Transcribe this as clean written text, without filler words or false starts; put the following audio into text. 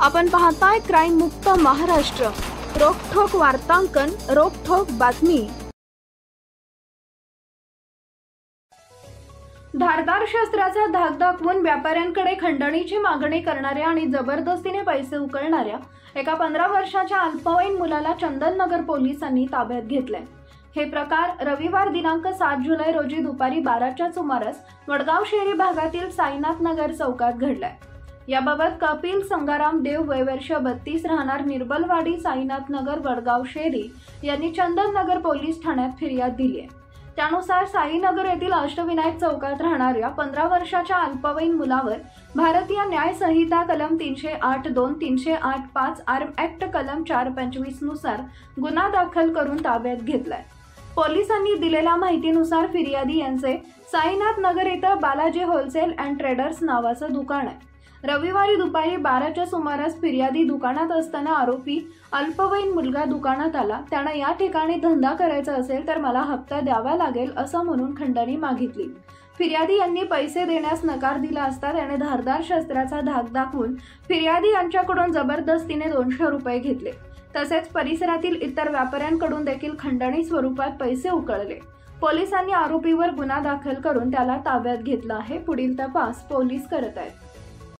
आपण पाहताय क्राईम मुक्त महाराष्ट्र। रोखोक वार्तांकन, रोखोक बातमी। धारदार शस्त्राचा धाक दाखवून व्यापाऱ्यांकडे खंडणीची मागणी करणाऱ्या आणि जबरदस्तीने पैसे उकळणाऱ्या एका 15 वर्षाच्या अल्पवयीन मुलाला चंदननगर पोलिसांनी ताब्यात घेतले। हे प्रकार रविवार दिनांक 7 जुलै रोजी दुपारी 12च्या सुमारास वडगाव शहरी भागातील साईनाथ नगर चौकात घडलाय। याबाबत कपिल संगाराम देव वय वर्ष 32 राहणार निर्बलवाडी साईनाथ नगर वडगाव शहरी यांनी चंदननगर पोलीस ठाण्यात फिर्याद दिली आहे। त्यानुसार साईनगर येथील अष्टविनायक चौकात राहणाऱ्या 15 वर्षाच्या अल्पवयीन मुलावर भारतीय न्याय संहिता कलम 308(2), 308(5), आर्म ऍक्ट कलम 425 नुसार गुन्हा दाखल करून ताब्यात घेतलाय। पोलिसांनी दिलेल्या माहितीनुसार फिर्यादी यांचे साईनाथ नगर येथे बालाजी होलसेल अँड ट्रेडर्स नावाचं दुकान आहे। रविवारी दुपारी 12च्या सुमारास फिर्यादी दुकानात असताना आरोपी अल्पवयीन मुलगा दुकानात आला। त्याने या ठिकाणी धंदा करायचा असेल तर मला हप्ता द्यावा लागेल असं म्हणून खंडणी मागितली। फिर्यादी यांनी पैसे देण्यास नकार दिला असता त्याने धारदार शस्त्राचा धाक दाखवून फिर्यादी यांच्याकडून जबरदस्तीने 200 रुपये घेतले। तसेच परिसरातील इतर व्यापाऱ्यांकडून देखील खंडणी स्वरूपात पैसे उकळले। पोलिसांनी आरोपीवर गुन्हा दाखल करून त्याला ताब्यात घेतला आहे। पुढील तपास पोलीस करत आहेत।